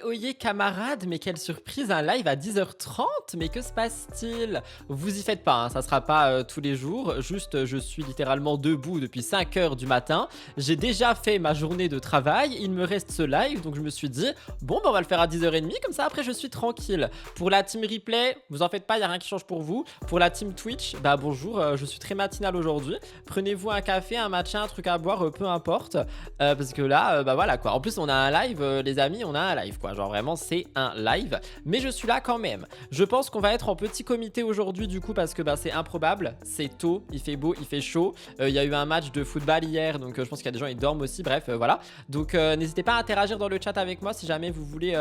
Oyez camarades, mais quelle surprise, un live à 10h30, mais que se passe-t-il? Vous y faites pas, hein, ça sera pas tous les jours, juste je suis littéralement debout depuis 5h du matin, j'ai déjà fait ma journée de travail, il me reste ce live, donc je me suis dit, bon bah on va le faire à 10h30, comme ça après je suis tranquille. Pour la team replay, vous en faites pas, il n'y a rien qui change pour vous. Pour la team Twitch, bah bonjour, je suis très matinal aujourd'hui, prenez-vous un café, un matcha, un truc à boire, peu importe, parce que là, bah voilà quoi, en plus on a un live, les amis, on a un live. Quoi. Genre vraiment c'est un live, mais je suis là quand même. Je pense qu'on va être en petit comité aujourd'hui du coup parce que bah, c'est improbable, c'est tôt, il fait beau, il fait chaud, il y a eu un match de football hier, donc je pense qu'il y a des gens qui dorment aussi, bref voilà. Donc n'hésitez pas à interagir dans le chat avec moi si jamais vous voulez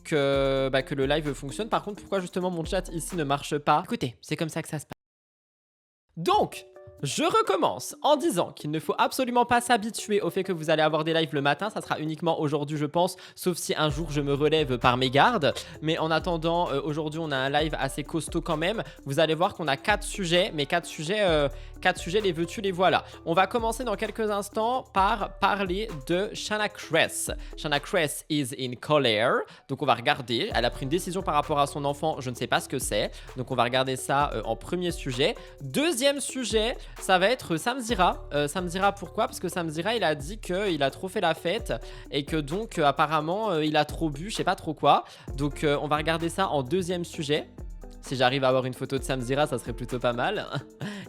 que le live fonctionne. Par contre pourquoi justement mon chat ici ne marche pas? Écoutez, c'est comme ça que ça se passe. Donc je recommence en disant qu'il ne faut absolument pas s'habituer au fait que vous allez avoir des lives le matin. Ça sera uniquement aujourd'hui, je pense, sauf si un jour je me relève par mégarde. Mais en attendant, aujourd'hui, on a un live assez costaud quand même. Vous allez voir qu'on a 4 sujets, mais 4 sujets, les veux-tu, les voilà. On va commencer dans quelques instants par parler de Shanna Kress. Shanna Kress is in colère. Donc on va regarder. Elle a pris une décision par rapport à son enfant. Je ne sais pas ce que c'est. Donc on va regarder ça en premier sujet. Deuxième sujet, ça va être Samzira. Samzira, pourquoi? Parce que Samzira, il a dit qu'il a trop fait la fête et que donc apparemment il a trop bu, je sais pas trop quoi. Donc on va regarder ça en deuxième sujet. Si j'arrive à avoir une photo de Samzira, ça serait plutôt pas mal.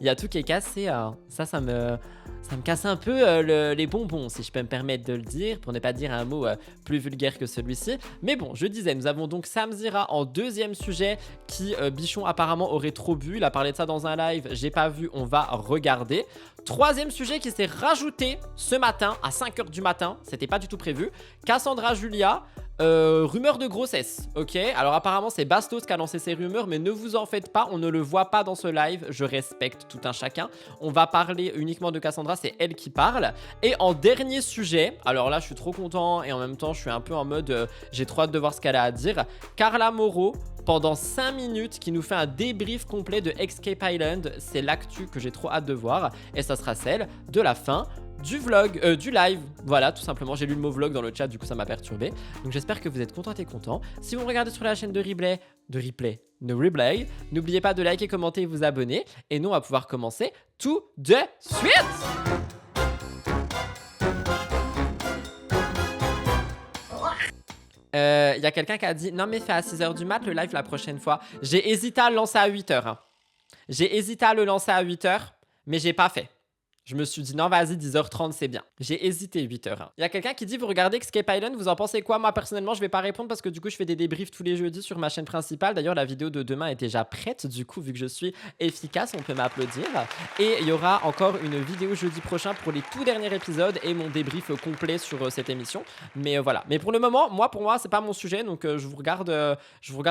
Il y a tout qui est cassé. Ça me casse un peu les bonbons, si je peux me permettre de le dire, pour ne pas dire un mot plus vulgaire que celui-ci. Mais bon, je disais, nous avons donc Samzira en deuxième sujet, qui, Bichon, apparemment, aurait trop bu. Il a parlé de ça dans un live, j'ai pas vu, on va regarder. Troisième sujet qui s'est rajouté ce matin, à 5h du matin, c'était pas du tout prévu. Cassandra Julia. Rumeur de grossesse, ok. Alors apparemment c'est Bastos qui a lancé ces rumeurs, mais ne vous en faites pas, on ne le voit pas dans ce live, je respecte tout un chacun. On va parler uniquement de Cassandra, c'est elle qui parle. Et en dernier sujet, alors là je suis trop content et en même temps je suis un peu en mode j'ai trop hâte de voir ce qu'elle a à dire. Carla Moreau, pendant 5 minutes, qui nous fait un débrief complet de Escape Island. C'est l'actu que j'ai trop hâte de voir, et ça sera celle de la fin du vlog, du live, voilà, tout simplement. J'ai lu le mot vlog dans le chat, du coup ça m'a perturbé. Donc j'espère que vous êtes contents et contents. Si vous me regardez sur la chaîne de replay, n'oubliez pas de liker, commenter et vous abonner. Et nous on va pouvoir commencer tout de suite. Il y a quelqu'un qui a dit non mais fais à 6h du mat le live la prochaine fois. J'ai hésité à le lancer à 8h, hein. J'ai hésité à le lancer à 8h, mais j'ai pas fait. Je me suis dit non vas-y 10h30 c'est bien. J'ai hésité 8h. Il y a quelqu'un qui dit vous regardez Escape Island, vous en pensez quoi? Moi personnellement je vais pas répondre parce que du coup je fais des débriefs tous les jeudis sur ma chaîne principale. D'ailleurs la vidéo de demain est déjà prête, du coup vu que je suis efficace on peut m'applaudir. Et il y aura encore une vidéo jeudi prochain pour les tout derniers épisodes et mon débrief complet sur cette émission. Mais voilà. Mais pour le moment, pour moi c'est pas mon sujet, donc je vous regarde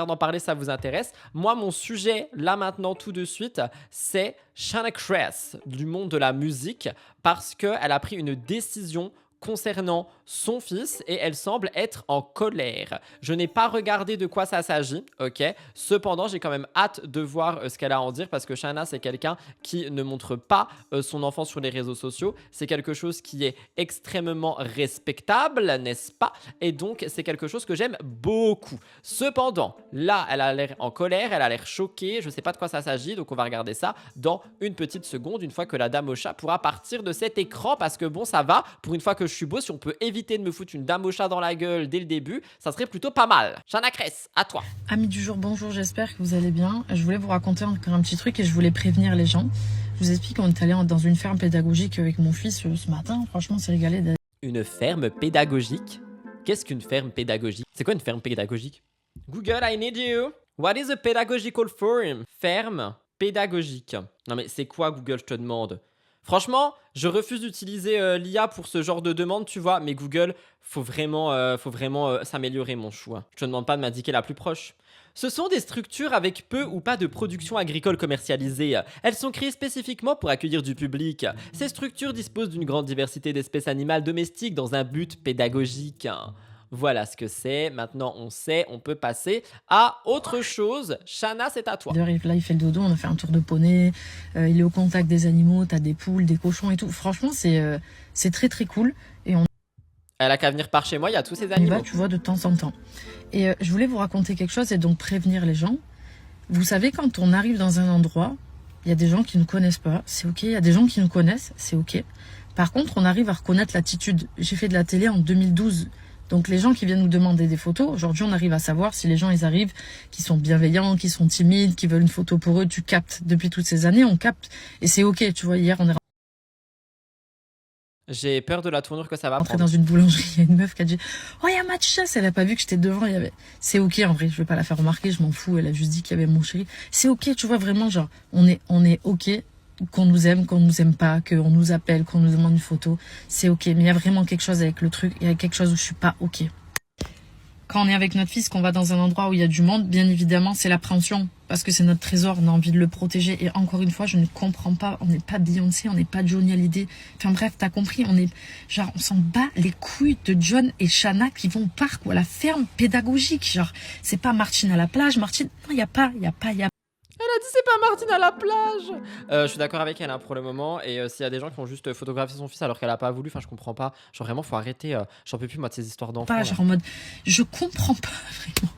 en parler si ça vous intéresse. Moi mon sujet là maintenant tout de suite c'est Shanna Kress du monde de la musique parce qu'elle a pris une décision concernant son fils et elle semble être en colère. Je n'ai pas regardé de quoi ça s'agit, ok. Cependant, j'ai quand même hâte de voir ce qu'elle a à en dire parce que Shanna, c'est quelqu'un qui ne montre pas son enfant sur les réseaux sociaux. C'est quelque chose qui est extrêmement respectable, n'est-ce pas? Et donc, c'est quelque chose que j'aime beaucoup. Cependant, là, elle a l'air en colère, elle a l'air choquée. Je ne sais pas de quoi ça s'agit, donc on va regarder ça dans une petite seconde, une fois que la dame au chat pourra partir de cet écran parce que bon, ça va. Pour une fois que je suis beau, si on peut éviter de me foutre une dame au chat dans la gueule dès le début, ça serait plutôt pas mal. Shanna Kress, à toi. Amis du jour, bonjour, j'espère que vous allez bien. Je voulais vous raconter encore un petit truc et je voulais prévenir les gens. Je vous explique, on est allé dans une ferme pédagogique avec mon fils ce matin. Franchement, c'est régalé. Une ferme pédagogique? Qu'est-ce qu'une ferme pédagogique? C'est quoi une ferme pédagogique? Google, I need you. What is a pedagogical firm? Ferme pédagogique. Non mais c'est quoi Google, je te demande? Franchement, je refuse d'utiliser l'IA pour ce genre de demande, tu vois. Mais Google, faut vraiment s'améliorer, mon chou. Je te demande pas de m'indiquer la plus proche. Ce sont des structures avec peu ou pas de production agricole commercialisée. Elles sont créées spécifiquement pour accueillir du public. Ces structures disposent d'une grande diversité d'espèces animales domestiques dans un but pédagogique. Voilà ce que c'est. Maintenant, on sait, on peut passer à autre chose. Shanna, c'est à toi. Là, il fait le dodo, on a fait un tour de poney. Il est au contact des animaux, t'as des poules, des cochons et tout. Franchement, c'est très très cool. Et on Elle a qu'à venir par chez moi, il y a tous ces y va, animaux. tu vois, de temps en temps. Et je voulais vous raconter quelque chose et donc prévenir les gens. Vous savez, quand on arrive dans un endroit, il y a des gens qui ne connaissent pas, c'est ok. Il y a des gens qui nous connaissent, c'est ok. Par contre, on arrive à reconnaître l'attitude. J'ai fait de la télé en 2012. Donc les gens qui viennent nous demander des photos, aujourd'hui on arrive à savoir si les gens ils arrivent, qui sont bienveillants, qui sont timides, qui veulent une photo pour eux, tu captes. Depuis toutes ces années, on capte. Et c'est ok, tu vois, hier on est J'ai peur de la tournure que ça va rentré prendre. dans une boulangerie, il y a une meuf qui a dit « Oh, il y a ma chasse !» Elle a pas vu que j'étais devant, il y avait... C'est ok en vrai, je vais pas la faire remarquer, je m'en fous, elle a juste dit qu'il y avait mon chéri. C'est ok, tu vois, vraiment, genre, on est ok, qu'on nous aime pas, qu'on nous appelle, qu'on nous demande une photo, c'est ok. Mais il y a vraiment quelque chose avec le truc, il y a quelque chose où je suis pas ok. Quand on est avec notre fils, qu'on va dans un endroit où il y a du monde, bien évidemment, c'est l'appréhension. Parce que c'est notre trésor, on a envie de le protéger. Et encore une fois, je ne comprends pas, on n'est pas Beyoncé, on n'est pas Johnny Hallyday. Enfin bref, t'as compris, on est genre, on s'en bat les couilles de John et Shanna qui vont au parc ou à la ferme pédagogique. Genre, c'est pas Martine à la plage, Martine, non, il y a pas. Elle a dit c'est pas Martine à la plage. Je suis d'accord avec elle hein, pour le moment. Et s'il y a des gens qui ont juste photographié son fils alors qu'elle a pas voulu, enfin je comprends pas. Genre vraiment faut arrêter. J'en peux plus moi de ces histoires d'enfants. Pas, genre en mode, je comprends pas vraiment.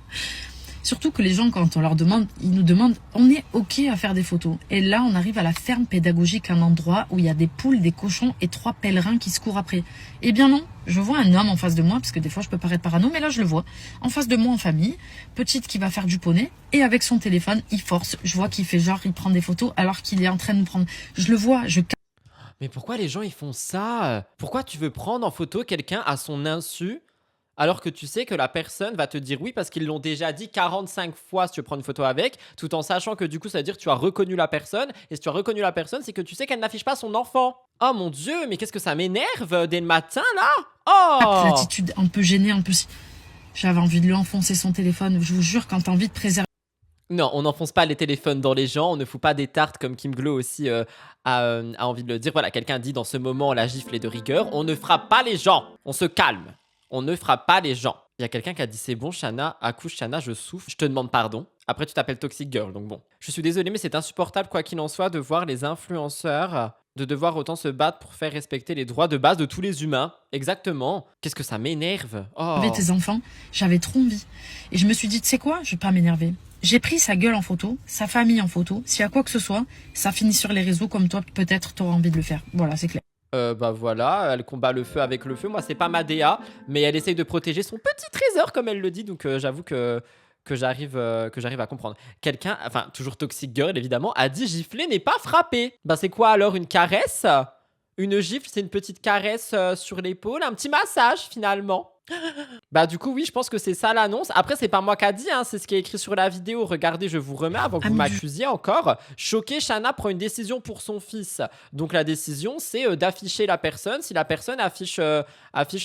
Surtout que les gens, quand on leur demande, ils nous demandent, on est ok à faire des photos. Et là, on arrive à la ferme pédagogique, un endroit où il y a des poules, des cochons et 3 pèlerins qui se courent après. Eh bien non, je vois un homme en face de moi, parce que des fois je peux paraître parano, mais là je le vois. En face de moi en famille, petite qui va faire du poney, et avec son téléphone, il force. Je vois qu'il fait genre, il prend des photos alors qu'il est en train de nous prendre. Je le vois, Mais pourquoi les gens ils font ça? Pourquoi tu veux prendre en photo quelqu'un à son insu alors que tu sais que la personne va te dire oui parce qu'ils l'ont déjà dit 45 fois si tu veux prendre une photo avec, tout en sachant que du coup ça veut dire que tu as reconnu la personne, et si tu as reconnu la personne c'est que tu sais qu'elle n'affiche pas son enfant. Oh mon dieu, mais qu'est-ce que ça m'énerve dès le matin là. Oh, l'attitude un peu gênée, un peu... J'avais envie de lui enfoncer son téléphone, je vous jure, quand t'as envie de préserver... non, on n'enfonce pas les téléphones dans les gens, on ne fout pas des tartes comme Kim Glow aussi a envie de le dire. Voilà, quelqu'un dit dans ce moment la gifle est de rigueur, on ne frappe pas les gens, on se calme. On ne frappe pas les gens. Il y a quelqu'un qui a dit c'est bon, Shanna, accouche Shanna, je souffre, je te demande pardon. Après, tu t'appelles Toxic Girl, donc bon. Je suis désolé, mais c'est insupportable, quoi qu'il en soit, de voir les influenceurs, de devoir autant se battre pour faire respecter les droits de base de tous les humains. Exactement. Qu'est-ce que ça m'énerve. Oh. tes enfants, j'avais trop envie. Et je me suis dit, tu sais quoi, je vais pas m'énerver. J'ai pris sa gueule en photo, sa famille en photo. S'il y a quoi que ce soit, ça finit sur les réseaux comme toi, peut-être t'auras envie de le faire. Voilà, c'est clair. Bah voilà, elle combat le feu avec le feu. Moi, c'est pas ma DA, mais elle essaye de protéger son petit trésor, comme elle le dit. Donc, j'avoue que j'arrive à comprendre. Quelqu'un, enfin, toujours Toxic Girl, évidemment, a dit gifler n'est pas frapper. Bah, c'est quoi alors une caresse? Une gifle, c'est une petite caresse sur l'épaule, un petit massage finalement. Bah du coup oui, je pense que c'est ça l'annonce. Après c'est pas moi qui a dit, hein, c'est ce qui est écrit sur la vidéo. Regardez, je vous remets avant que vous m'accusiez encore. Choqué, Shanna prend une décision pour son fils. Donc la décision c'est d'afficher la personne si la personne affiche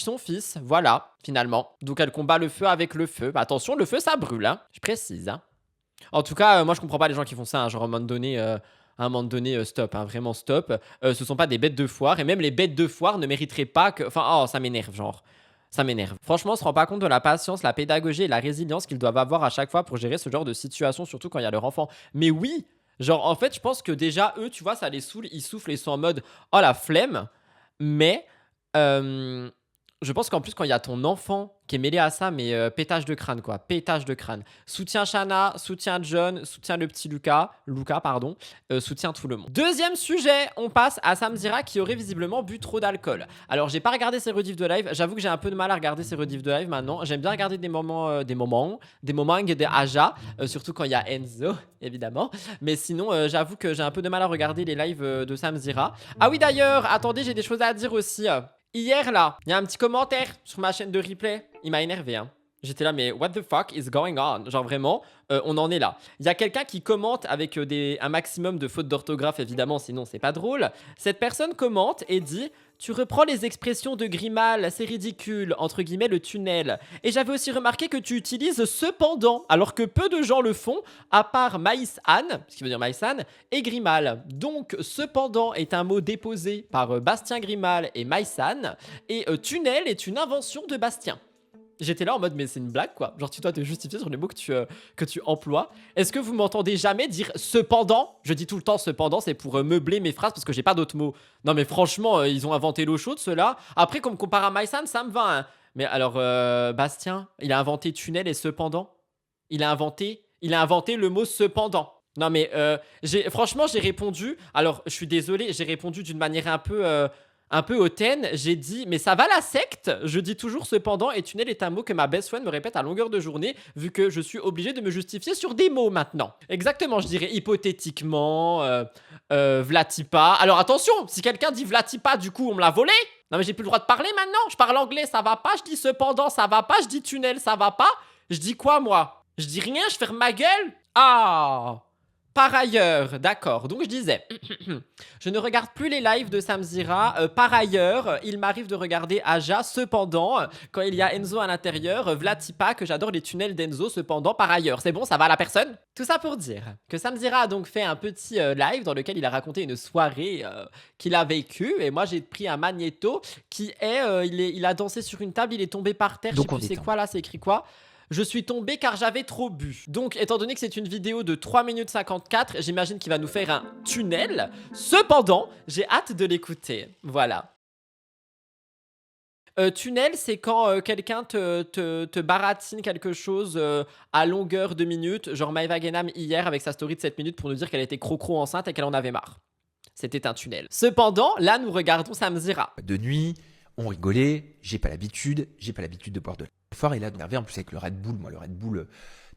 son fils. Voilà, finalement. Donc elle combat le feu avec le feu. Bah, attention, le feu ça brûle, hein. Je précise, hein. En tout cas, moi je comprends pas les gens qui font ça, hein, genre à un moment donné, stop, hein, vraiment stop. Ce sont pas des bêtes de foire, et même les bêtes de foire ne mériteraient pas que... Enfin, oh, ça m'énerve, genre. Ça m'énerve. Franchement, on se rend pas compte de la patience, la pédagogie et la résilience qu'ils doivent avoir à chaque fois pour gérer ce genre de situation, surtout quand il y a leur enfant. Mais oui, genre, en fait, je pense que déjà, eux, tu vois, ça les saoule, ils soufflent, ils sont en mode, oh la flemme. Mais, je pense qu'en plus, quand il y a ton enfant qui est mêlé à ça, mais pétage de crâne, quoi. Pétage de crâne. Soutien Shanna, soutien John, soutien le petit Lucas, pardon, soutien tout le monde. Deuxième sujet, on passe à Samzira qui aurait visiblement bu trop d'alcool. Alors, j'ai pas regardé ses rediffs de live. J'avoue que j'ai un peu de mal à regarder ses rediffs de live maintenant. J'aime bien regarder des moments et des Aja, surtout quand il y a Enzo, évidemment. Mais sinon, j'avoue que j'ai un peu de mal à regarder les lives de Samzira. Ah oui, d'ailleurs, attendez, j'ai des choses à dire aussi. Hier là, il y a un petit commentaire sur ma chaîne de replay. Il m'a énervé, hein. J'étais là, mais what the fuck is going on? Genre vraiment, on en est là. Il y a quelqu'un qui commente avec un maximum de fautes d'orthographe, évidemment, sinon c'est pas drôle. Cette personne commente et dit « Tu reprends les expressions de Grimal, c'est ridicule, entre guillemets le tunnel. Et j'avais aussi remarqué que tu utilises cependant, alors que peu de gens le font, à part Maïs Anne, ce qui veut dire Maïs Anne, et Grimal. Donc cependant est un mot déposé par Bastien Grimal et Maïs Anne, et tunnel est une invention de Bastien. » J'étais là en mode, mais c'est une blague quoi. Genre, tu dois te justifier sur les mots que tu emploies. Est-ce que vous m'entendez jamais dire cependant? Je dis tout le temps cependant, c'est pour meubler mes phrases parce que j'ai pas d'autres mots. Non, mais franchement, ils ont inventé l'eau chaude, ceux-là. Après, qu'on me compare à Maïsan, ça me va. Hein. Mais alors, Bastien, il a inventé tunnel et cependant. Il a inventé le mot cependant. Non, mais franchement, j'ai répondu. Alors, je suis désolé, j'ai répondu d'une manière un peu hautaine. J'ai dit, mais ça va la secte? Je dis toujours cependant, et tunnel est un mot que ma best friend me répète à longueur de journée, vu que je suis obligé de me justifier sur des mots maintenant. Exactement, je dirais hypothétiquement, Vlatipa. Alors attention, si quelqu'un dit Vlatipa, du coup, on me l'a volé. Non, mais j'ai plus le droit de parler maintenant. Je parle anglais, ça va pas. Je dis cependant, ça va pas. Je dis tunnel, ça va pas. Je dis quoi, moi? Je dis rien, je ferme ma gueule. Ah! Par ailleurs, d'accord, donc je disais, je ne regarde plus les lives de Samzira. Par ailleurs, il m'arrive de regarder Aja. Cependant, quand il y a Enzo à l'intérieur, Vlatipa, que j'adore les tunnels d'Enzo. Cependant, par ailleurs, c'est bon, ça va à la personne? Tout ça pour dire que Samzira a donc fait un petit live dans lequel il a raconté une soirée qu'il a vécue. Et moi, j'ai pris un magnéto qui est, il a dansé sur une table, il est tombé par terre. Donc je sais plus c'est quoi là, c'est écrit quoi? Je suis tombé car j'avais trop bu. Donc, étant donné que c'est une vidéo de 3 minutes 54, j'imagine qu'il va nous faire un tunnel. Cependant, j'ai hâte de l'écouter. Voilà. Tunnel, c'est quand quelqu'un te baratine quelque chose à longueur de minutes. Genre Maëva Guénam hier avec sa story de 7 minutes pour nous dire qu'elle était crocro enceinte et qu'elle en avait marre. C'était un tunnel. Cependant, là, nous regardons Samzira. De nuit, on rigolait, j'ai pas l'habitude de boire de fort et là d'énervé en plus avec le Red Bull, moi le Red Bull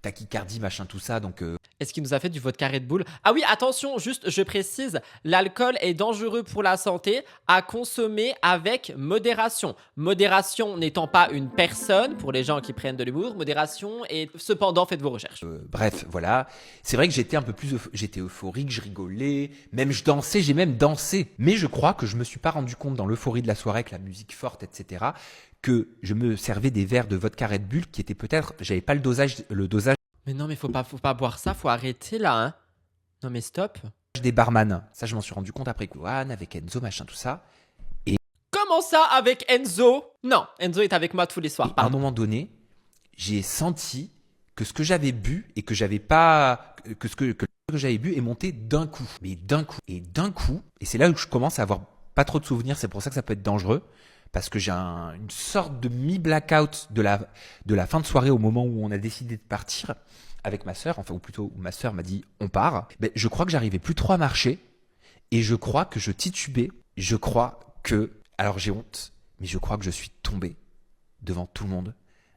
tachycardie machin tout ça donc Est-ce qu'il nous a fait du vodka Red Bull? Ah oui, attention, juste je précise, l'alcool est dangereux pour la santé, à consommer avec modération. Modération n'étant pas une personne, pour les gens qui prennent de l'humour, modération et cependant faites vos recherches. bref, voilà. C'est vrai que j'étais un peu plus j'étais euphorique, je rigolais, même je dansais, j'ai même dansé. Mais je crois que je me suis pas rendu compte dans l'euphorie de la soirée avec la musique forte, etc., que je me servais des verres de vodka Red Bull qui étaient peut-être, j'avais pas le dosage Mais non, mais faut pas boire ça, faut arrêter là, hein. Non mais stop. des barman. Ça, je m'en suis rendu compte après coup, avec Enzo, machin, tout ça. Comment ça avec Enzo? Non, Enzo est avec moi tous les soirs, Et à un pardon. moment donné, j'ai senti que ce que j'avais bu et que j'avais pas, que ce que j'avais bu est monté d'un coup. Mais d'un coup. Et d'un coup, et c'est là où je commence à avoir pas trop de souvenirs, c'est pour ça que ça peut être dangereux. Parce que j'ai une sorte de mi-blackout de la fin de soirée au moment où on a décidé de partir avec ma sœur, enfin, ou plutôt où ma sœur m'a dit on part. Ben, je crois que j'arrivais plus trop à marcher et je crois que je titubais. Je crois que, alors j'ai honte, mais je crois que je suis tombé devant tout le monde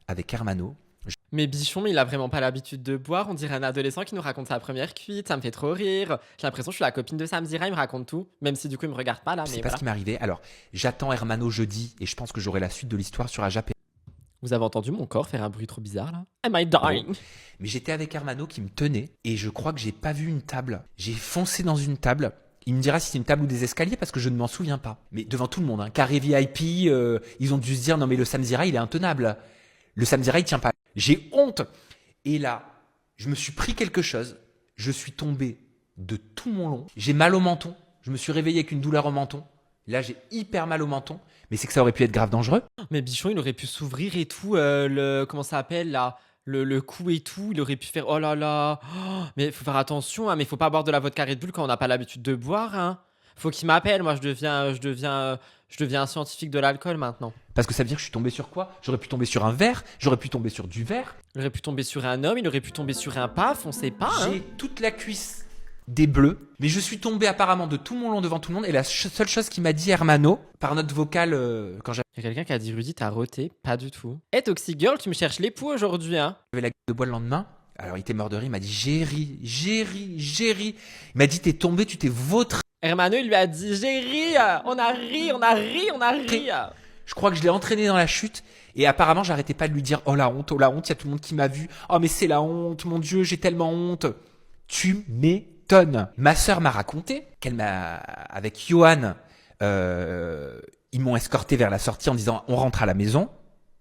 avec Hermano. Mais Bichon, mais il a vraiment pas l'habitude de boire. On dirait un adolescent qui nous raconte sa première cuite. Ça me fait trop rire. J'ai l'impression que je suis la copine de Samzira, il me raconte tout. Même si du coup il me regarde pas là. Je sais Mais pas voilà. ce qui m'est arrivé. Alors, j'attends Hermano jeudi et je pense que j'aurai la suite de l'histoire sur Ajap. Vous avez entendu mon corps faire un bruit trop bizarre là? Am I dying? Mais j'étais avec Hermano qui me tenait et je crois que j'ai pas vu une table. J'ai foncé dans une table. Il me dira si c'est une table ou des escaliers parce que je ne m'en souviens pas. Mais devant tout le monde, hein. Carré VIP, ils ont dû se dire non mais le Samzira il est intenable. Le Samzira il tient pas. J'ai honte. Et là, je me suis pris quelque chose. Je suis tombé de tout mon long. J'ai mal au menton. Je me suis réveillé avec une douleur au menton. Là, j'ai hyper mal au menton. Mais c'est que ça aurait pu être grave dangereux. Mais Bichon, il aurait pu s'ouvrir et tout. Comment ça s'appelle là? Le cou et tout. Il aurait pu faire. Oh là là. Oh, mais faut faire attention, hein. Mais faut pas boire de la vodka Red Bull quand on n'a pas l'habitude de boire, hein. Faut qu'il m'appelle. Moi, je deviens un scientifique de l'alcool maintenant. Parce que ça veut dire que je suis tombé sur quoi? J'aurais pu tomber sur un verre. J'aurais pu tomber sur du verre. Il aurait pu tomber sur un homme. Il aurait pu tomber sur un paf. On sait pas, hein. J'ai toute la cuisse des bleus. Mais je suis tombé apparemment de tout mon long devant tout le monde. Et la seule chose qu'il m'a dit Hermano, par note vocale, quand j'avais Il y a quelqu'un qui a dit Rudy, t'as roté? Pas du tout. Eh, Toxic Girl, tu me cherches l'époux aujourd'hui, hein? la gueule de bois le lendemain. Alors il était mort de rire. Il m'a dit j'ai ri. Il m'a dit t'es tombé, tu t'es vautré. Hermano, il lui a dit j'ai ri, on a ri. Je crois que je l'ai entraîné dans la chute et apparemment j'arrêtais pas de lui dire oh la honte, il y a tout le monde qui m'a vu. Oh mais c'est la honte, mon Dieu, j'ai tellement honte. Tu m'étonnes. Ma sœur m'a raconté qu'elle m'a avec Johan, ils m'ont escorté vers la sortie en disant on rentre à la maison.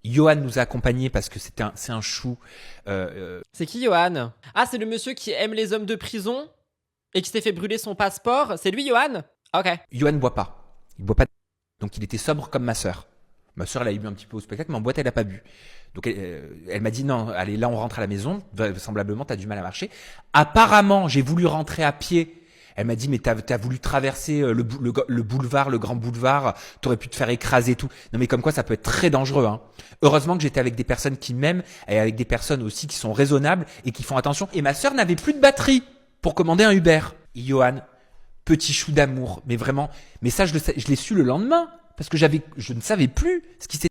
Johan nous a accompagnés parce que c'est un chou. C'est qui Johan? Ah, c'est le monsieur qui aime les hommes de prison et qui s'est fait brûler son passeport. C'est lui, Johan? Ok. Johan boit pas. Il boit pas. Donc il était sobre comme ma sœur. Ma soeur, elle a bu un petit peu au spectacle, mais en boîte, elle a pas bu. Donc elle m'a dit non, allez, là on rentre à la maison. Vraisemblablement, t'as du mal à marcher. Apparemment, j'ai voulu rentrer à pied. Elle m'a dit mais t'as voulu traverser le boulevard, le grand boulevard. T'aurais pu te faire écraser et tout. Non mais comme quoi, ça peut être très dangereux. Hein. Heureusement que j'étais avec des personnes qui m'aiment et avec des personnes aussi qui sont raisonnables et qui font attention. Et ma soeur n'avait plus de batterie pour commander un Uber. Et Johan, petit chou d'amour, mais vraiment. Mais ça, je l'ai su le lendemain parce que je ne savais plus ce qui s'était.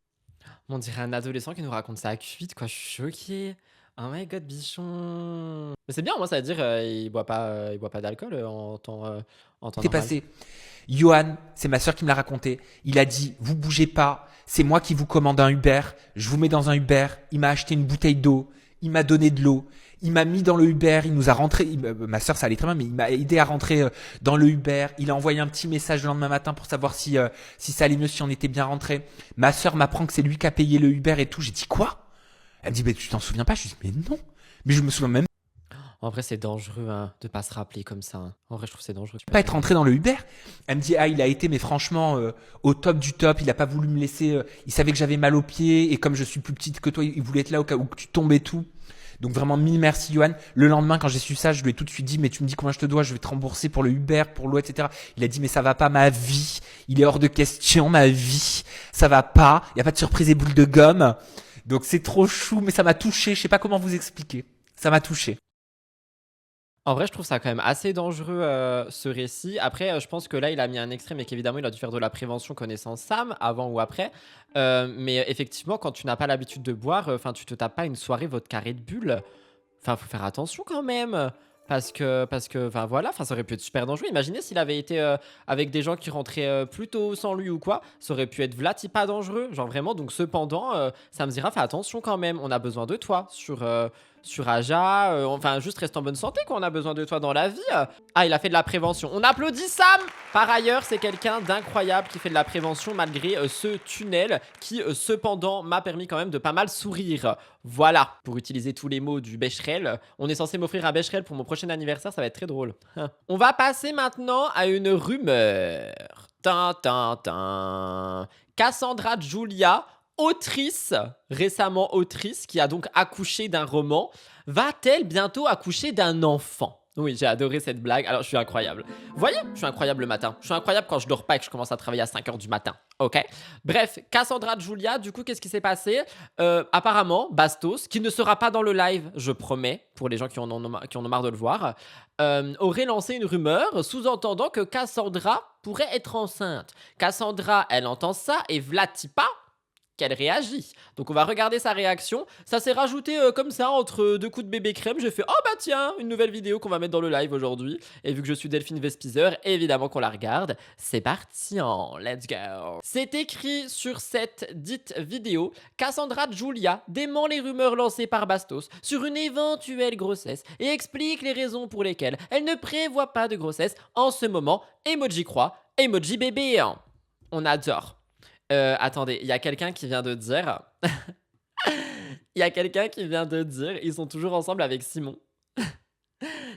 On dirait un adolescent qui nous raconte ça à Q8, quoi. Je suis choquée. Oh my god, bichon. Mais c'est bien, moi, ça veut dire il boit pas d'alcool en temps normal. Passé. Johan, c'est ma soeur qui me l'a raconté. Il a dit, vous bougez pas. C'est moi qui vous commande un Uber. Je vous mets dans un Uber. Il m'a acheté une bouteille d'eau. Il m'a donné de l'eau. Il m'a mis dans le Uber. Il nous a rentré. Ma soeur, ça allait très bien, mais il m'a aidé à rentrer dans le Uber. Il a envoyé un petit message le lendemain matin pour savoir si ça allait mieux, si on était bien rentré. Ma soeur m'apprend que c'est lui qui a payé le Uber et tout. J'ai dit quoi? Elle me dit, mais tu t'en souviens pas? Je lui dis, mais non. Mais je me souviens même En vrai, c'est dangereux hein, de pas se rappeler comme ça. Hein. En vrai, je trouve que c'est dangereux. pas être rentré dans le Uber. Elle me dit, ah, il a été, mais franchement, au top du top. Il a pas voulu me laisser. Il savait que j'avais mal aux pieds et comme je suis plus petite que toi, il voulait être là au cas où tu tombes et tout. Donc vraiment mille merci Johan. Le lendemain quand j'ai su ça, je lui ai tout de suite dit mais tu me dis combien je te dois, je vais te rembourser pour le Uber, pour l'eau, etc. Il a dit mais ça va pas ma vie, il est hors de question ma vie, ça va pas, il y a pas de surprise et boule de gomme. Donc c'est trop chou mais ça m'a touché, je sais pas comment vous expliquer. Ça m'a touché. En vrai, je trouve ça quand même assez dangereux ce récit. Après, je pense que là, il a mis un extrait, mais qu'évidemment, il a dû faire de la prévention connaissant Sam, avant ou après. Mais effectivement, quand tu n'as pas l'habitude de boire, enfin, tu te tapes pas une soirée votre carré de bulles. Enfin, faut faire attention quand même. Enfin voilà, enfin, ça aurait pu être super dangereux. Imaginez s'il avait été avec des gens qui rentraient plus tôt sans lui ou quoi. Ça aurait pu être vlati pas dangereux. Genre vraiment, donc cependant, ça me dira, fais attention quand même. On a besoin de toi sur Aja. Enfin, juste reste en bonne santé, quoi. On a besoin de toi dans la vie. Ah, il a fait de la prévention. On applaudit Sam. Par ailleurs, c'est quelqu'un d'incroyable qui fait de la prévention malgré ce tunnel qui, cependant, m'a permis quand même de pas mal sourire. Voilà, pour utiliser tous les mots du Becherel. On est censé m'offrir un Becherel pour mon prochain anniversaire, ça va être très drôle. On va passer maintenant à une rumeur. Cassandra Giulia, autrice, récemment autrice, qui a donc accouché d'un roman, va-t-elle bientôt accoucher d'un enfant? Oui, j'ai adoré cette blague. Alors, je suis incroyable. Vous voyez, je suis incroyable le matin. Je suis incroyable quand je dors pas et que je commence à travailler à 5h du matin. Ok. Bref, Cassandra Giulia, du coup, qu'est-ce qui s'est passé? Apparemment, Bastos, qui ne sera pas dans le live, je promets, pour les gens qui en ont marre de le voir, aurait lancé une rumeur sous-entendant que Cassandra pourrait être enceinte. Cassandra, elle entend ça et Vlatipa, qu'elle réagit. Donc on va regarder sa réaction. Ça s'est rajouté comme ça entre deux coups de bébé crème. J'ai fait oh bah tiens, une nouvelle vidéo qu'on va mettre dans le live aujourd'hui. Et vu que je suis Delphine Vespizer, évidemment qu'on la regarde. C'est parti, let's go. C'est écrit sur cette dite vidéo: Cassandra Giulia dément les rumeurs lancées par Bastos sur une éventuelle grossesse et explique les raisons pour lesquelles elle ne prévoit pas de grossesse en ce moment. Emoji croix, emoji bébé. On adore. Attendez, il y a quelqu'un qui vient de dire... Il y a quelqu'un qui vient de dire... Ils sont toujours ensemble avec Simon.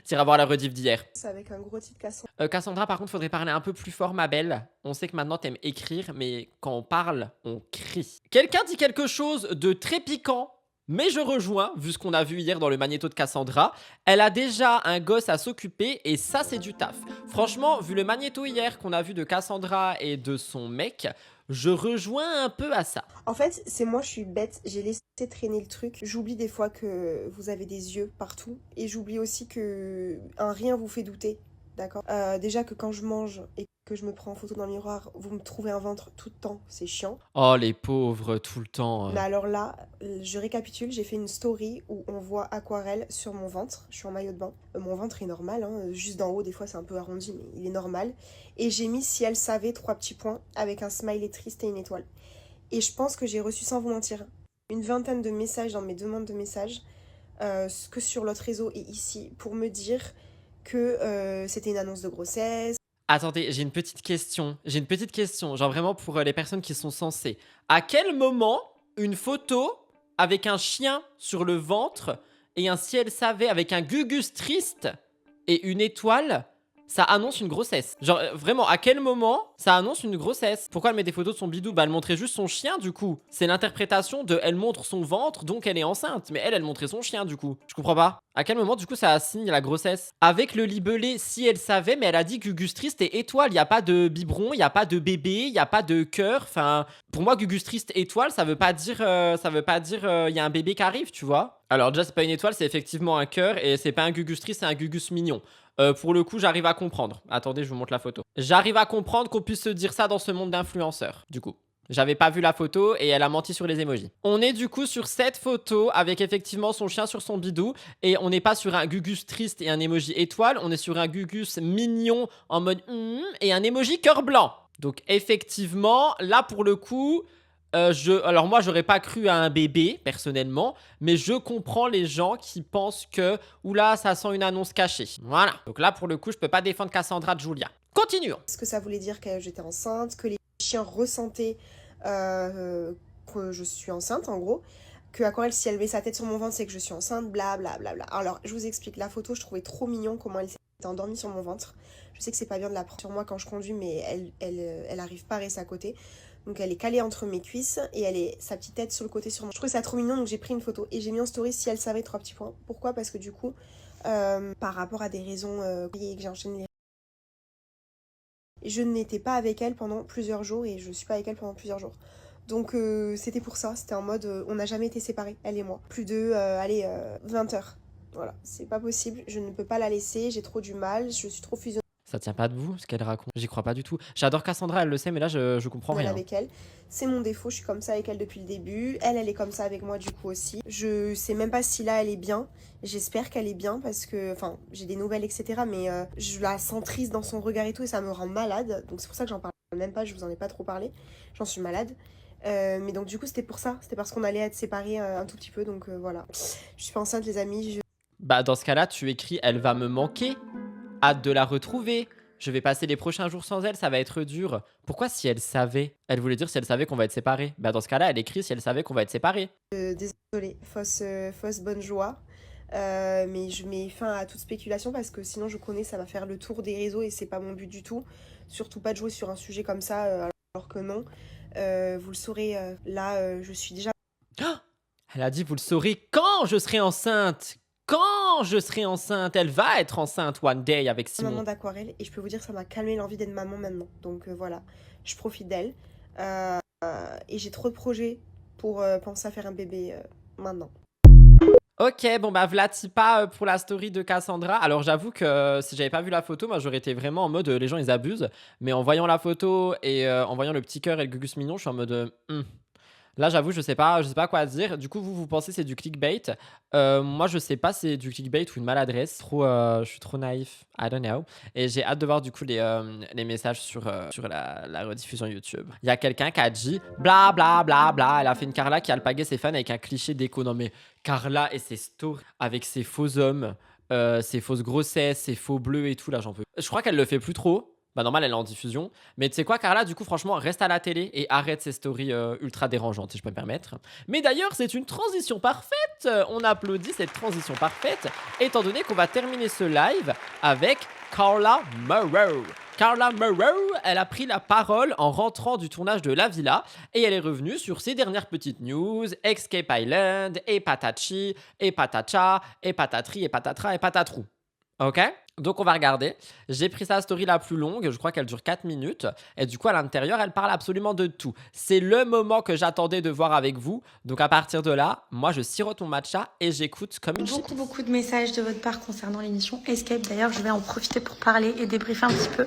T'iras voir la rediff d'hier. C'est avec un gros titre Cassandra. Cassandra, par contre, faudrait parler un peu plus fort, ma belle. On sait que maintenant, t'aimes écrire, mais quand on parle, on crie. Quelqu'un dit quelque chose de très piquant, mais je rejoins, vu ce qu'on a vu hier dans le magnéto de Cassandra. Elle a déjà un gosse à s'occuper et ça, c'est du taf. Franchement, vu le magnéto hier qu'on a vu de Cassandra et de son mec, je rejoins un peu à ça. En fait, c'est moi, je suis bête. J'ai laissé traîner le truc. J'oublie des fois que vous avez des yeux partout. Et j'oublie aussi que un rien vous fait douter. D'accord. Déjà que quand je mange et que je me prends en photo dans le miroir, vous me trouvez un ventre tout le temps, c'est chiant. Oh les pauvres, tout le temps. Mais alors là, je récapitule, j'ai fait une story où on voit Aquarelle sur mon ventre, je suis en maillot de bain. Mon ventre est normal, hein, juste d'en haut, des fois c'est un peu arrondi, mais il est normal. Et j'ai mis si elle savait 3 petits points avec un smiley triste et une étoile. Et je pense que j'ai reçu, sans vous mentir, une vingtaine de messages dans mes demandes de messages, que sur l'autre réseau et ici, pour me dire que c'était une annonce de grossesse. Attendez, j'ai une petite question. Genre vraiment pour les personnes qui sont censées. À quel moment une photo avec un chien sur le ventre et un ciel savait avec un gugus triste et une étoile ça annonce une grossesse? Genre, vraiment, à quel moment ça annonce une grossesse? Pourquoi elle met des photos de son bidou? Bah, elle montrait juste son chien, du coup. C'est l'interprétation de elle montre son ventre, donc elle est enceinte. Mais elle montrait son chien, du coup. Je comprends pas. À quel moment, du coup, ça signe la grossesse? Avec le libellé, si elle savait, mais elle a dit Gugus Triste et étoile. Il n'y a pas de biberon, il n'y a pas de bébé, il n'y a pas de cœur. Enfin, pour moi, Gugus Triste étoile, ça veut pas dire il y a un bébé qui arrive, tu vois. Alors, déjà, c'est pas une étoile, c'est effectivement un cœur. Et c'est pas un Gugus Triste, c'est un Gugus mignon. Pour le coup, j'arrive à comprendre. Attendez, je vous montre la photo. J'arrive à comprendre qu'on puisse se dire ça dans ce monde d'influenceurs, du coup. J'avais pas vu la photo et elle a menti sur les emojis. On est du coup sur cette photo avec effectivement son chien sur son bidou. Et on n'est pas sur un Gugus triste et un emoji étoile. On est sur un Gugus mignon en mode et un emoji cœur blanc. Donc effectivement, là pour le coup... alors moi j'aurais pas cru à un bébé personnellement, mais je comprends les gens qui pensent que oula ça sent une annonce cachée. Voilà, donc là pour le coup je peux pas défendre Cassandra de Julia. Continuons. Ce que ça voulait dire que j'étais enceinte, que les chiens ressentaient que je suis enceinte en gros, que Aquarelle si elle met sa tête sur mon ventre c'est que je suis enceinte, bla bla bla bla. Alors je vous explique, la photo je trouvais trop mignon comment elle s'était endormie sur mon ventre. Je sais que c'est pas bien de la prendre sur moi quand je conduis, mais elle arrive pas à rester à côté. Donc elle est calée entre mes cuisses et elle est sa petite tête sur le côté sur moi. Je trouvais ça trop mignon, donc j'ai pris une photo et j'ai mis en story si elle savait 3 petits points. Pourquoi? Parce que du coup, par rapport à des raisons que j'ai enchaîné, je n'étais pas avec elle pendant plusieurs jours et je suis pas avec elle pendant plusieurs jours. Donc c'était pour ça, c'était en mode on n'a jamais été séparés, elle et moi. Plus de 20 heures. Voilà, c'est pas possible, je ne peux pas la laisser, j'ai trop du mal, je suis trop fusionnée Ça tient pas debout ce qu'elle raconte. J'y crois pas du tout. J'adore Cassandra, elle le sait, mais là je comprends rien. avec elle. C'est mon défaut, je suis comme ça avec elle depuis le début. Elle est comme ça avec moi du coup aussi. Je sais même pas si là elle est bien. J'espère qu'elle est bien parce que, enfin, j'ai des nouvelles etc. Mais je la sens triste dans son regard et tout et ça me rend malade. Donc c'est pour ça que j'en parle même pas, je vous en ai pas trop parlé. J'en suis malade. Mais donc du coup c'était pour ça. C'était parce qu'on allait être séparés un tout petit peu. Donc voilà. Je suis pas enceinte les amis. Bah dans ce cas-là, tu écris elle va me manquer. Hâte de la retrouver. Je vais passer les prochains jours sans elle, ça va être dur. Pourquoi si elle savait? Elle voulait dire si elle savait qu'on va être séparés. Bah dans ce cas-là, elle écrit si elle savait qu'on va être séparés. Désolée, fausse bonne joie. Mais je mets fin à toute spéculation parce que sinon je connais ça va faire le tour des réseaux et c'est pas mon but du tout. Surtout pas de jouer sur un sujet comme ça alors que non. Vous le saurez, là je suis déjà... Elle a dit vous le saurez quand je serai enceinte. Quand je serai enceinte, elle va être enceinte one day avec Simon. Maman d'Aquarelle et je peux vous dire que ça m'a calmé l'envie d'être maman maintenant. Donc voilà, je profite d'elle. Et j'ai trop de projets pour penser à faire un bébé maintenant. Ok, bon bah Vlatipa pour la story de Cassandra. Alors j'avoue que si j'avais pas vu la photo, moi j'aurais été vraiment en mode les gens ils abusent. Mais en voyant la photo et en voyant le petit cœur et le gugus mignon, je suis en mode Là j'avoue je sais pas quoi dire. Du coup vous pensez c'est du clickbait. Moi je sais pas si c'est du clickbait ou une maladresse. Je suis trop naïf. I don't know. Et j'ai hâte de voir du coup les messages sur la rediffusion YouTube. Il y a quelqu'un qui a dit bla bla bla bla. Elle a fait une Carla qui alpaguait ses fans avec un cliché déco. Non mais Carla et ses stories avec ses faux hommes, ses fausses grossesses, ses faux bleus et tout là j'en peux. Je crois qu'elle le fait plus trop. Bah normal elle est en diffusion. Mais tu sais quoi Carla, du coup franchement reste à la télé et arrête ces stories ultra dérangeantes si je peux me permettre. Mais d'ailleurs c'est une transition parfaite. On applaudit cette transition parfaite étant donné qu'on va terminer ce live avec Carla Moreau. Carla Moreau, elle a pris la parole en rentrant du tournage de La Villa et elle est revenue sur ses dernières petites news, Escape Island, et patachi, et patacha, et patatri, et patatra, et patatrou. Ok? Donc on va regarder. J'ai pris sa story la plus longue, je crois qu'elle dure 4 minutes. Et du coup à l'intérieur elle parle absolument de tout. C'est le moment que j'attendais de voir avec vous. Donc à partir de là, moi je sirote mon matcha et j'écoute comme une chip. Beaucoup de messages de votre part concernant l'émission Escape. D'ailleurs je vais en profiter pour parler et débriefer un petit peu.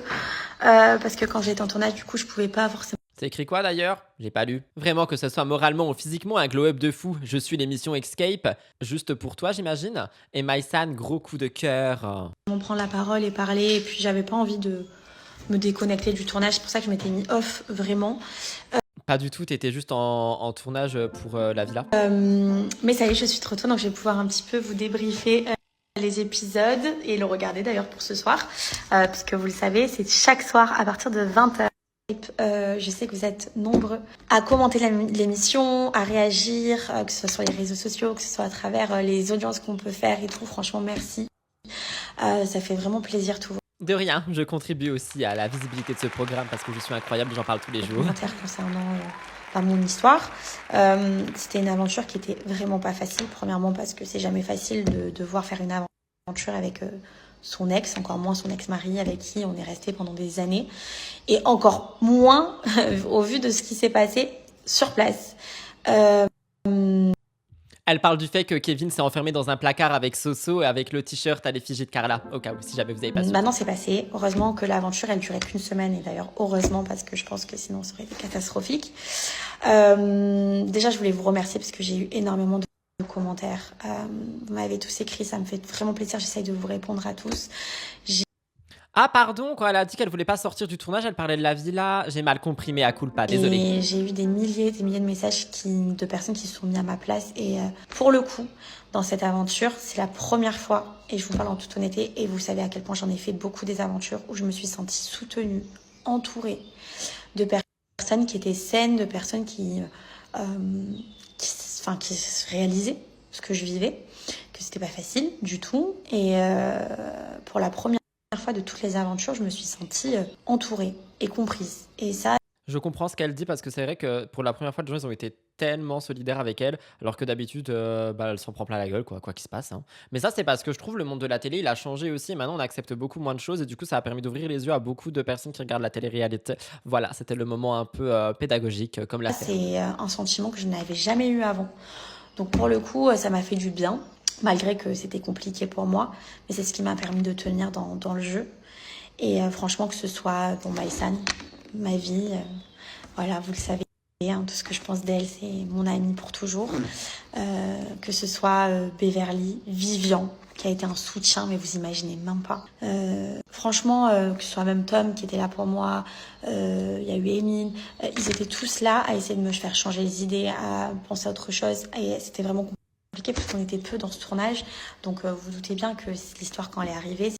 Parce que quand j'étais en tournage du coup je pouvais pas forcément... C'est écrit quoi d'ailleurs? J'ai pas lu. Vraiment que ce soit moralement ou physiquement un glow-up de fou. Je suis l'émission Escape, juste pour toi j'imagine. Et Maïsan, gros coup de cœur. On prend la parole et parler et puis j'avais pas envie de me déconnecter du tournage. C'est pour ça que je m'étais mis off vraiment. Pas du tout, t'étais juste en tournage pour La Villa. Mais ça y est, je suis de retour donc je vais pouvoir un petit peu vous débriefer les épisodes et le regarder d'ailleurs pour ce soir. Puisque vous le savez, c'est chaque soir à partir de 20h. Je sais que vous êtes nombreux à commenter l'émission, à réagir, que ce soit sur les réseaux sociaux, que ce soit à travers les audiences qu'on peut faire et tout. Franchement, merci. Ça fait vraiment plaisir tout. De rien, je contribue aussi à la visibilité de ce programme parce que je suis incroyable, j'en parle tous les jours. Commentaire concernant mon histoire. C'était une aventure qui était vraiment pas facile. Premièrement parce que c'est jamais facile de devoir faire une aventure avec son ex, encore moins son ex-mari avec qui on est resté pendant des années. Et encore moins au vu de ce qui s'est passé sur place. Elle parle du fait que Kevin s'est enfermé dans un placard avec Soso et avec le t-shirt à l'effigie de Carla, au cas où, si jamais vous avez pas su. Maintenant c'est passé. Heureusement que l'aventure elle durait qu'une semaine, et d'ailleurs heureusement parce que je pense que sinon ça aurait été catastrophique. Déjà je voulais vous remercier parce que j'ai eu énormément de commentaires. Vous m'avez tous écrit, ça me fait vraiment plaisir, j'essaye de vous répondre à tous. Ah pardon, quand elle a dit qu'elle voulait pas sortir du tournage, elle parlait de la villa. J'ai mal compris, mais à culpa, désolée. Et j'ai eu des milliers de messages de personnes qui se sont mis à ma place. Et pour le coup, dans cette aventure, c'est la première fois, et je vous parle en toute honnêteté, et vous savez à quel point j'en ai fait beaucoup des aventures, où je me suis sentie soutenue, entourée de personnes qui étaient saines, de personnes qui réalisaient ce que je vivais, que c'était pas facile du tout. Et pour la première fois de toutes les aventures, je me suis sentie entourée et comprise. Et ça, Je comprends ce qu'elle dit parce que c'est vrai que pour la première fois, les gens ils ont été tellement solidaires avec elle, alors que d'habitude, elle s'en prend plein la gueule, quoi qu'il se passe, hein. Mais ça, c'est parce que je trouve le monde de la télé, il a changé aussi. Maintenant, on accepte beaucoup moins de choses et du coup, ça a permis d'ouvrir les yeux à beaucoup de personnes qui regardent la télé-réalité. Voilà, c'était le moment un peu pédagogique, comme la série. c'est un sentiment que je n'avais jamais eu avant. Donc pour le coup, ça m'a fait du bien, malgré que c'était compliqué pour moi. Mais c'est ce qui m'a permis de tenir dans le jeu. Et franchement, que ce soit Maïsan, ma vie, voilà, vous le savez, hein, tout ce que je pense d'elle, c'est mon amie pour toujours. Que ce soit Beverly, Vivian, qui a été un soutien, mais vous imaginez même pas. Franchement, que ce soit même Tom qui était là pour moi, il y a eu Émile, ils étaient tous là à essayer de me faire changer les idées, à penser à autre chose. Et c'était vraiment compliqué parce qu'on était peu dans ce tournage. Donc vous vous doutez bien que l'histoire, quand elle est arrivée,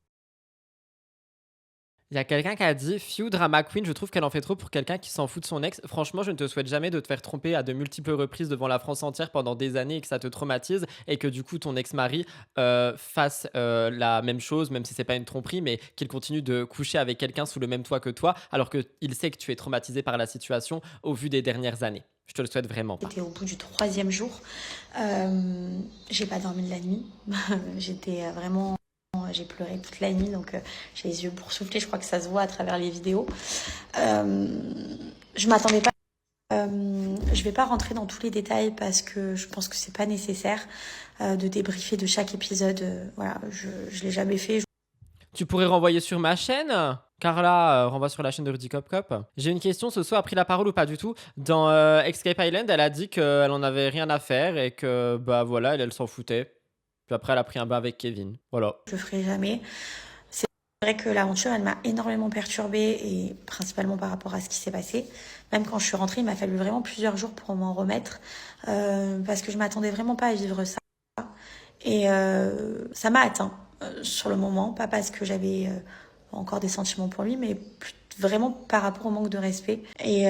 Il y a quelqu'un qui a dit Phew, drama queen, je trouve qu'elle en fait trop pour quelqu'un qui s'en fout de son ex. Franchement, je ne te souhaite jamais de te faire tromper à de multiples reprises devant la France entière pendant des années et que ça te traumatise et que du coup ton ex-mari fasse la même chose, même si c'est pas une tromperie, mais qu'il continue de coucher avec quelqu'un sous le même toit que toi, alors qu'il sait que tu es traumatisé par la situation au vu des dernières années. Je te le souhaite vraiment pas. c'était au bout du 3e jour. J'ai pas dormi de la nuit. J'étais vraiment... J'ai pleuré toute la nuit, donc j'ai les yeux boursouflés. Je crois que ça se voit à travers les vidéos. Je m'attendais pas. Je vais pas rentrer dans tous les détails parce que je pense que c'est pas nécessaire de débriefer de chaque épisode. Voilà, je l'ai jamais fait. Tu pourrais renvoyer sur ma chaîne Carla renvoie sur la chaîne de Rudy Cop Cop. J'ai une question, Soso a pris la parole ou pas du tout? Dans Escape Island, elle a dit qu'elle en avait rien à faire et que bah voilà, elle s'en foutait. Puis après, elle a pris un bain avec Kevin. Voilà. Je le ferai jamais. C'est vrai que l'aventure, elle m'a énormément perturbée, et principalement par rapport à ce qui s'est passé. Même quand je suis rentrée, il m'a fallu vraiment plusieurs jours pour m'en remettre parce que je m'attendais vraiment pas à vivre ça. Et ça m'a atteint sur le moment, pas parce que j'avais encore des sentiments pour lui, mais vraiment par rapport au manque de respect. Et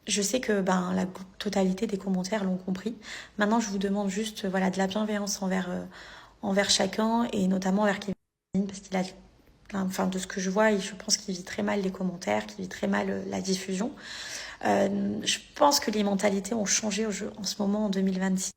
je sais que la totalité des commentaires l'ont compris. Maintenant, je vous demande juste de la bienveillance envers chacun, et notamment envers Kevin, parce qu'il a, de ce que je vois, je pense qu'il vit très mal les commentaires, qu'il vit très mal la diffusion. Je pense que les mentalités ont changé en ce moment, en 2026.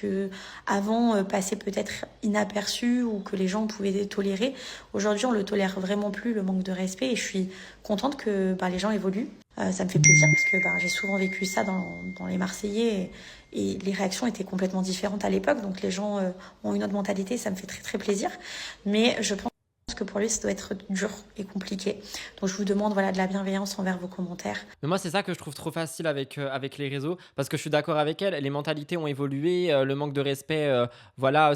Que avant passait peut-être inaperçu ou que les gens pouvaient tolérer. Aujourd'hui, on le tolère vraiment plus, le manque de respect, et je suis contente que les gens évoluent. Ça me fait plaisir parce que j'ai souvent vécu ça dans les Marseillais, et les réactions étaient complètement différentes à l'époque, donc les gens ont une autre mentalité, ça me fait très très plaisir. Mais je pense que pour lui, ça doit être dur et compliqué. Donc je vous demande de la bienveillance envers vos commentaires. Mais moi, c'est ça que je trouve trop facile avec les réseaux, parce que je suis d'accord avec elle, les mentalités ont évolué, le manque de respect,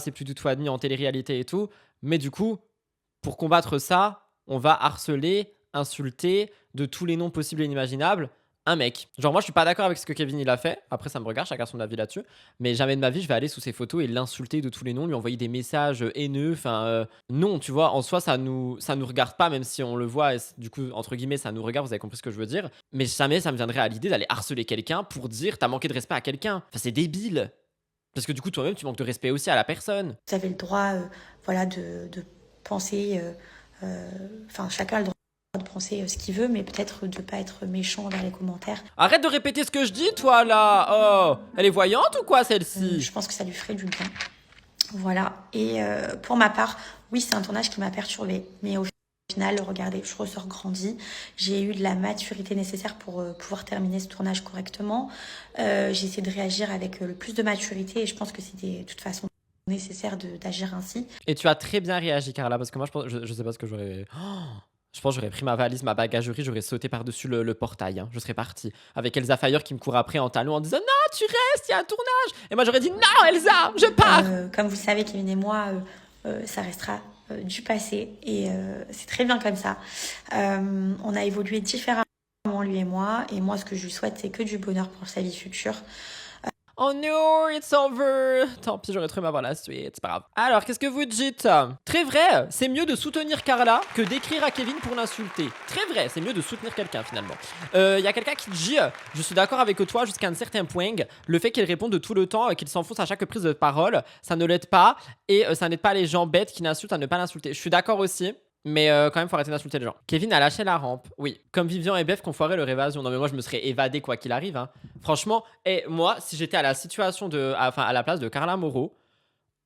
c'est plus du tout admis en télé-réalité et tout. Mais du coup, pour combattre ça, on va harceler, insulter de tous les noms possibles et inimaginables un mec. Genre moi je suis pas d'accord avec ce que Kevin il a fait, après ça me regarde, chacun son avis là-dessus, mais jamais de ma vie je vais aller sous ses photos et l'insulter de tous les noms, lui envoyer des messages haineux, non, tu vois, en soi ça nous regarde pas, même si on le voit, et du coup entre guillemets ça nous regarde, vous avez compris ce que je veux dire, mais jamais ça me viendrait à l'idée d'aller harceler quelqu'un pour dire t'as manqué de respect à quelqu'un, c'est débile, parce que du coup toi-même tu manques de respect aussi à la personne. Vous avez le droit de penser Enfin, chacun a le droit de penser ce qu'il veut, mais peut-être de pas être méchant dans les commentaires. Arrête de répéter ce que je dis, toi, là. Oh, elle est voyante ou quoi, celle-ci? Je pense que ça lui ferait du bien. Voilà. Et pour ma part, oui, c'est un tournage qui m'a perturbée. Mais au final, regardez, je ressors grandie. J'ai eu de la maturité nécessaire pour pouvoir terminer ce tournage correctement. J'ai essayé de réagir avec le plus de maturité et je pense que c'était de toute façon nécessaire d'agir ainsi. Et tu as très bien réagi, Carla, parce que moi, je sais pas ce que j'aurais... Oh, je pense que j'aurais pris ma valise, ma bagagerie, j'aurais sauté par-dessus le portail. Hein. Je serais partie. Avec Elsa Fire qui me court après en talons en disant « Non, tu restes, il y a un tournage !» Et moi, j'aurais dit « Non, Elsa, je pars !» Comme vous le savez, Kevin et moi, ça restera du passé. Et c'est très bien comme ça. On a évolué différemment, lui et moi. Et moi, ce que je lui souhaite, c'est que du bonheur pour sa vie future. Oh no, it's over. Tant pis, j'aurais trop aimé avoir la suite, c'est pas grave. Alors, qu'est-ce que vous dites? Très vrai, c'est mieux de soutenir Carla que d'écrire à Kevin pour l'insulter. Très vrai, c'est mieux de soutenir quelqu'un finalement. Y a quelqu'un qui dit, je suis d'accord avec toi jusqu'à un certain point. Le fait qu'il réponde de tout le temps, qu'il s'enfonce à chaque prise de parole, ça ne l'aide pas. Et ça n'aide pas les gens bêtes qui n'insultent à ne pas l'insulter. Je suis d'accord aussi. Mais quand même, faut arrêter d'insulter les gens. Kevin a lâché la rampe. Oui, comme Vivian et Beth qui ont foiré leur évasion. Non, mais moi, je me serais évadé quoi qu'il arrive. Hein. Franchement, et moi, si j'étais à la situation à la place de Carla Moreau,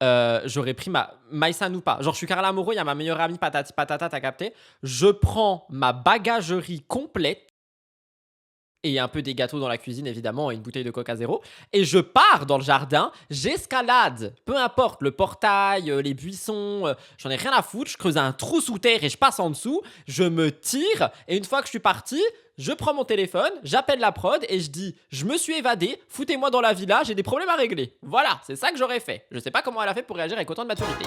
j'aurais pris Maïsan ou pas. Genre, je suis Carla Moreau, il y a ma meilleure amie patati patata, t'as capté. Je prends ma bagagerie complète. Et un peu des gâteaux dans la cuisine, évidemment, et une bouteille de Coca Zéro. Et je pars dans le jardin, j'escalade, peu importe, le portail, les buissons, j'en ai rien à foutre. Je creuse un trou sous terre et je passe en dessous. Je me tire, et une fois que je suis parti, je prends mon téléphone, j'appelle la prod et je dis « Je me suis évadé, foutez-moi dans la villa, j'ai des problèmes à régler. » Voilà, c'est ça que j'aurais fait. Je sais pas comment elle a fait pour réagir avec autant de maturité.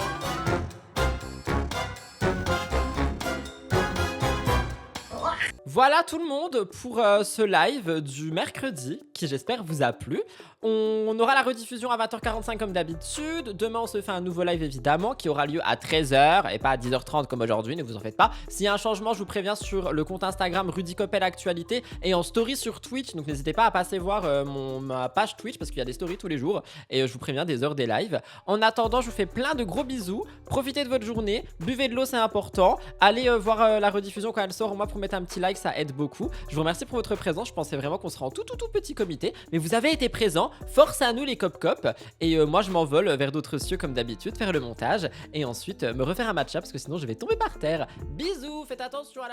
Voilà tout le monde pour ce live du mercredi qui j'espère vous a plu. On aura la rediffusion à 20h45 comme d'habitude. Demain on se fait un nouveau live évidemment qui aura lieu à 13h et pas à 10h30 comme aujourd'hui, ne vous en faites pas. S'il y a un changement, je vous préviens sur le compte Instagram Rudy Coppel Actualité et en story sur Twitch. Donc n'hésitez pas à passer voir ma page Twitch parce qu'il y a des stories tous les jours et je vous préviens des heures des lives. En attendant, je vous fais plein de gros bisous. Profitez de votre journée, buvez de l'eau, c'est important. Allez voir la rediffusion quand elle sort. Moi, pour mettre un petit like, ça aide beaucoup. Je vous remercie pour votre présence. Je pensais vraiment qu'on serait en tout petit comité, mais vous avez été présents. Force à nous les cop. Et moi, je m'envole vers d'autres cieux comme d'habitude, faire le montage et ensuite me refaire un match-up parce que sinon je vais tomber par terre. Bisous, faites attention à la